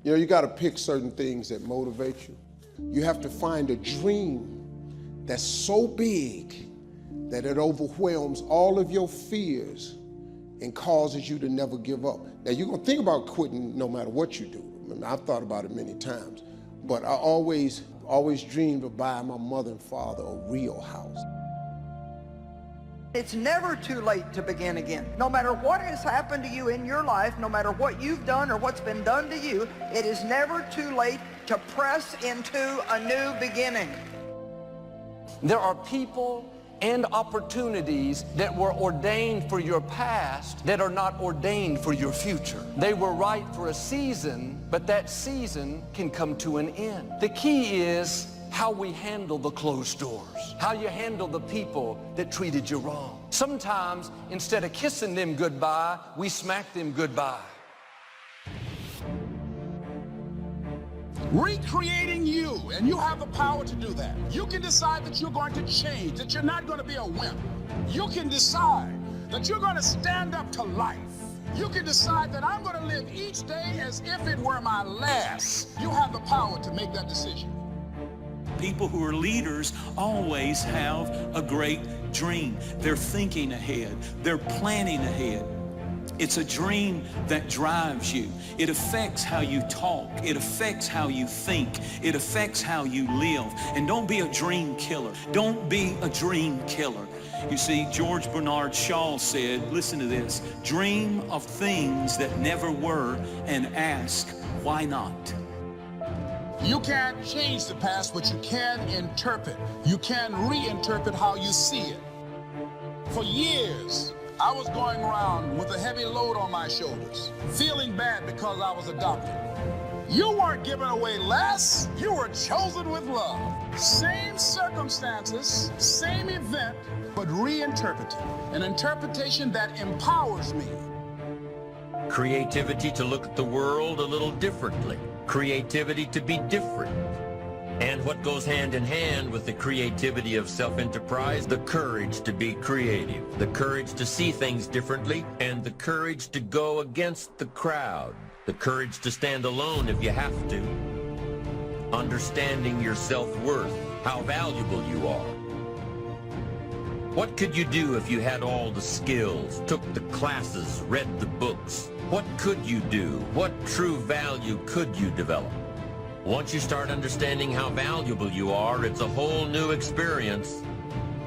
You know, you got to pick certain things that motivate you. You have to find a dream that's so big that it overwhelms all of your fears and causes you to never give up. Now, you're gonna think about quitting no matter what you do. I mean, I've thought about it many times, but I always dreamed of buying my mother and father a real house. It's never too late to begin again. No matter what has happened to you in your life, no matter what you've done or what's been done to you, it is never too late to press into a new beginning. There are people and opportunities that were ordained for your past that are not ordained for your future. They were right for a season, but that season can come to an end. The key is how we handle the closed doors, how you handle the people that treated you wrong. Sometimes, instead of kissing them goodbye, we smack them goodbye. Recreating you, and you have the power to do that. You can decide that you're going to change, that you're not going to be a wimp. You can decide that you're going to stand up to life. You can decide that I'm going to live each day as if it were my last. You have the power to make that decision. People who are leaders always have a great dream. They're thinking ahead. They're planning ahead. It's a dream that drives you. It affects how you talk. It affects how you think. It affects how you live. And don't be a dream killer. Don't be a dream killer. You see, George Bernard Shaw said, listen to this, dream of things that never were and ask, why not? You can't change the past, but you can interpret. You can reinterpret how you see it. For years, I was going around with a heavy load on my shoulders, feeling bad because I was adopted. You weren't given away less, you were chosen with love. Same circumstances, same event, but reinterpreted. An interpretation that empowers me. Creativity to look at the world a little differently. Creativity to be different. And what goes hand in hand with the creativity of self-enterprise? The courage to be creative, the courage to see things differently, and the courage to go against the crowd, the courage to stand alone if you have to. Understanding your self-worth, how valuable you are. What could you do if you had all the skills, took the classes, read the books? What could you do? What true value could you develop? Once you start understanding how valuable you are, it's a whole new experience.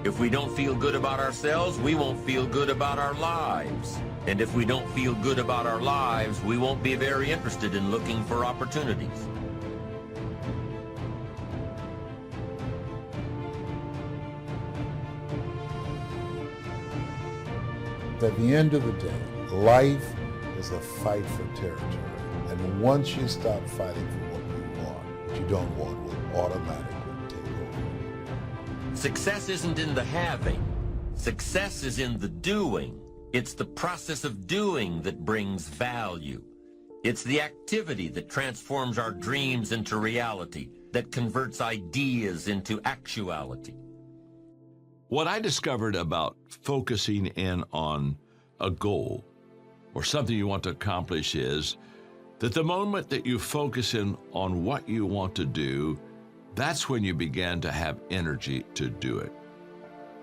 If we don't feel good about ourselves, we won't feel good about our lives. And if we don't feel good about our lives, we won't be very interested in looking for opportunities. At the end of the day, life is a fight for territory. And once you stop fighting for what you don't want will automatically take over. Success isn't in the having. Success is in the doing. It's the process of doing that brings value. It's the activity that transforms our dreams into reality, that converts ideas into actuality. What I discovered about focusing in on a goal or something you want to accomplish is that the moment that you focus in on what you want to do, that's when you begin to have energy to do it.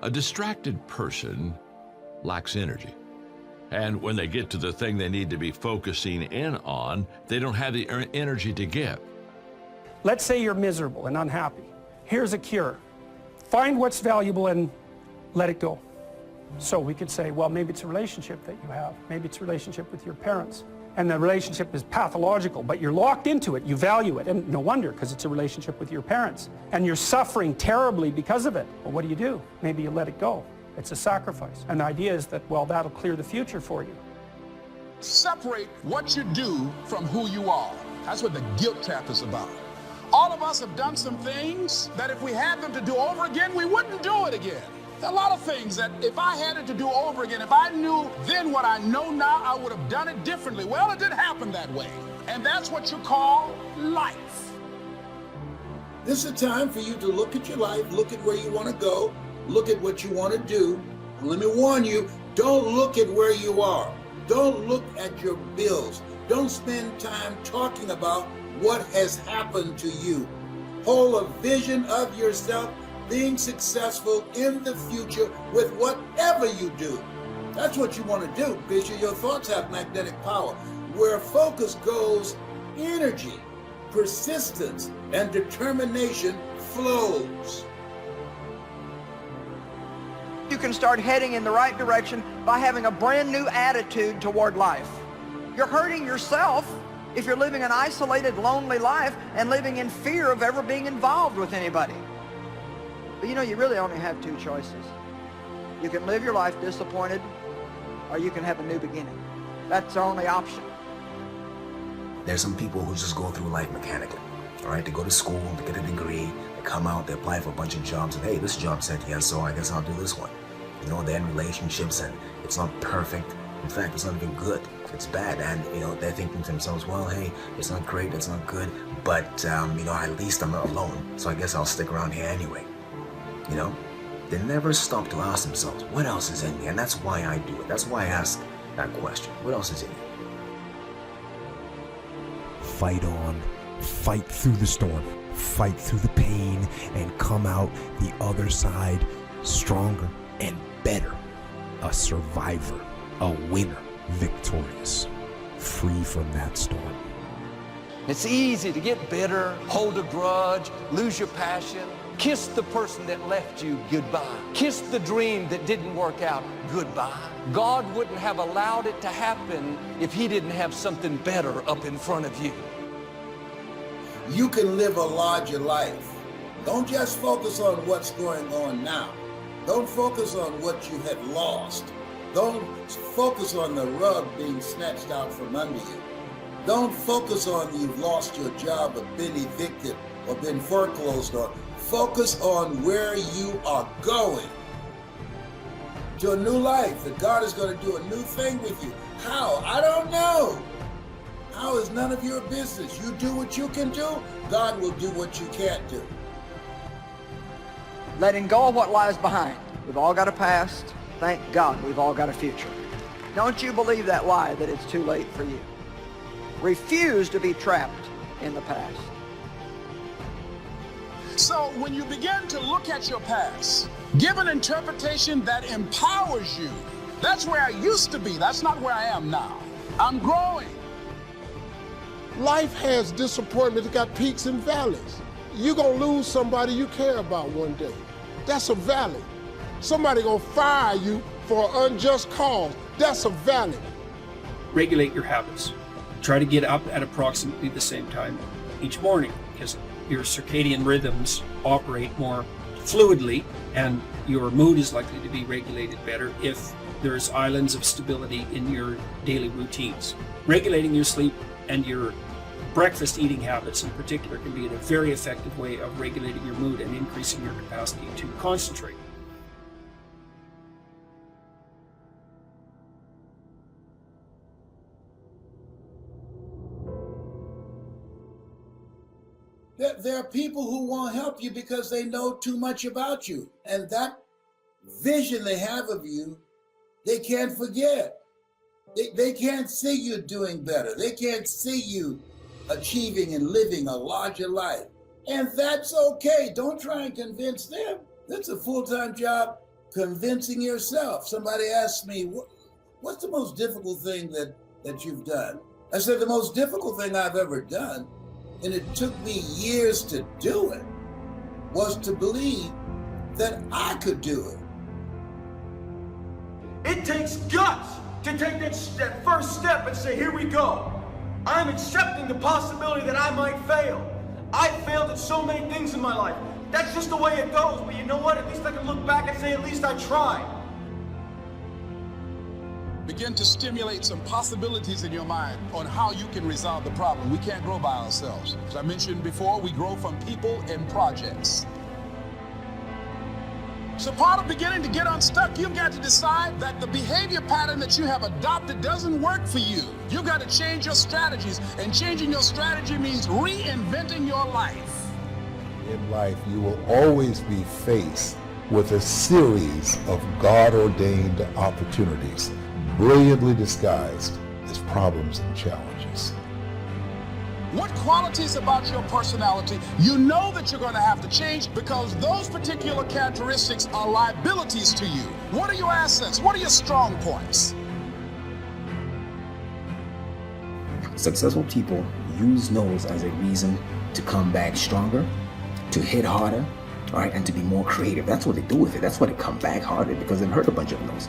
A distracted person lacks energy. And when they get to the thing they need to be focusing in on, they don't have the energy to give. Let's say you're miserable and unhappy. Here's a cure. Find what's valuable and let it go. So we could say, well, maybe it's a relationship that you have. Maybe it's a relationship with your parents. And the relationship is pathological, but you're locked into it. You value it. And no wonder, because it's a relationship with your parents. And you're suffering terribly because of it. Well, what do? Maybe you let it go. It's a sacrifice. And the idea is that, well, that'll clear the future for you. Separate what you do from who you are. That's what the guilt trap is about. All of us have done some things that if we had them to do over again, we wouldn't do it again. There are a lot of things that if I had it to do over again, if I knew then what I know now, I would have done it differently. Well, it didn't happen that way. And that's what you call life. This is a time for you to look at your life, look at where you want to go, look at what you want to do. And let me warn you, don't look at where you are. Don't look at your bills. Don't spend time talking about what has happened to you. Hold a vision of yourself being successful in the future with whatever you do. That's what you want to do, because your thoughts have magnetic power. Where focus goes, energy, persistence, and determination flows. You can start heading in the right direction by having a brand new attitude toward life. You're hurting yourself if you're living an isolated, lonely life and living in fear of ever being involved with anybody. But you know, you really only have two choices. You can live your life disappointed, or you can have a new beginning. That's the only option. There's some people who just go through life mechanically. All right, they go to school, they get a degree, they come out, they apply for a bunch of jobs, and hey, this job said yes, so I guess I'll do this one. You know, they're in relationships and it's not perfect. In fact, it's not even good. It's bad. And, you know, they're thinking to themselves, well, hey, it's not great, it's not good, but, you know, at least I'm not alone, so I guess I'll stick around here anyway. You know, they never stop to ask themselves, what else is in me? And that's why I do it. That's why I ask that question. What else is in you? Fight on, fight through the storm, fight through the pain, and come out the other side stronger and better. A survivor, a winner, victorious, free from that storm. It's easy to get bitter, hold a grudge, lose your passion, kiss the person that left you goodbye, kiss the dream that didn't work out goodbye. God wouldn't have allowed it to happen if he didn't have something better up in front of you. You can live a larger life. Don't just focus on what's going on now. Don't focus on what you have lost. Don't focus on the rug being snatched out from under you. Don't focus on you've lost your job or been evicted or been foreclosed on. Focus on where you are going. To a new life, that God is going to do a new thing with you. How? I don't know. How is none of your business. You do what you can do, God will do what you can't do. Letting go of what lies behind. We've all got a past. Thank God we've all got a future. Don't you believe that lie that it's too late for you. Refuse to be trapped in the past. So when you begin to look at your past, give an interpretation that empowers you. That's where I used to be. That's not where I am now. I'm growing. Life has disappointment. It's got peaks and valleys. You're going to lose somebody you care about one day. That's a valley. Somebody going to fire you for an unjust cause. That's a valley. Regulate your habits. Try to get up at approximately the same time each morning, because your circadian rhythms operate more fluidly and your mood is likely to be regulated better if there's islands of stability in your daily routines. Regulating your sleep and your breakfast eating habits in particular can be a very effective way of regulating your mood and increasing your capacity to concentrate. There are people who won't help you because they know too much about you. And that vision they have of you, they can't forget. They can't see you doing better. They can't see you achieving and living a larger life. And that's okay. Don't try and convince them. That's a full-time job, convincing yourself. Somebody asked me, what's the most difficult thing that you've done? I said, the most difficult thing I've ever done, and it took me years to do it, was to believe that I could do it. It takes guts to take that first step and say, here we go. I'm accepting the possibility that I might fail. I've failed at so many things in my life. That's just the way it goes, but you know what? At least I can look back and say, at least I tried. Begin to stimulate some possibilities in your mind on how you can resolve the problem. We can't grow by ourselves. As I mentioned before, we grow from people and projects. So part of beginning to get unstuck, you've got to decide that the behavior pattern that you have adopted doesn't work for you. You've got to change your strategies, and changing your strategy means reinventing your life. In life, you will always be faced with a series of God-ordained opportunities, brilliantly disguised is problems and challenges. What qualities about your personality you know that you're going to have to change because those particular characteristics are liabilities to you? What are your assets? What are your strong points? Successful people use no's as a reason to come back stronger, to hit harder, all right, and to be more creative. That's what they do with it. That's why they come back harder, because they've heard a bunch of no's.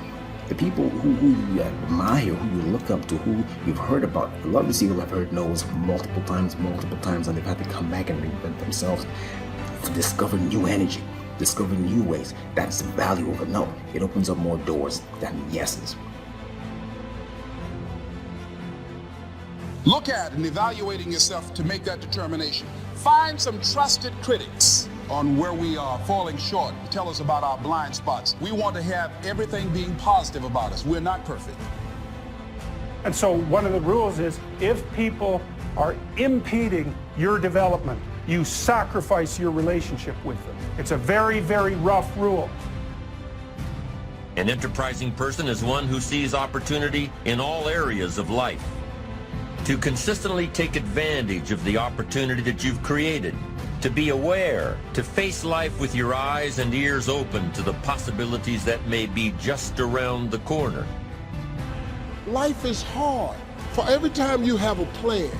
The people who you admire, who you look up to, who you've heard about, a lot of these people have heard no's multiple times, and they've had to come back and reinvent themselves to discover new energy, discover new ways. That's the value of a no. It opens up more doors than yeses. Look at and evaluating yourself to make that determination. Find some trusted critics on where we are falling short. Tell us about our blind spots. We want to have everything being positive about us. We're not perfect. And so one of the rules is if people are impeding your development, you sacrifice your relationship with them. It's a very, very rough rule. An enterprising person is one who sees opportunity in all areas of life. To consistently take advantage of the opportunity that you've created, to be aware, to face life with your eyes and ears open to the possibilities that may be just around the corner. Life is hard. For every time you have a plan,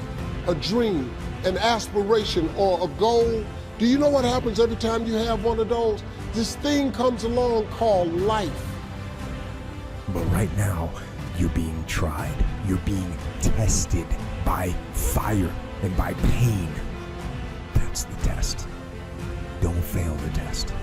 a dream, an aspiration, or a goal, do you know what happens every time you have one of those? This thing comes along called life. But right now, you're being tried. You're being tested by fire and by pain. That's the test. Don't fail the test.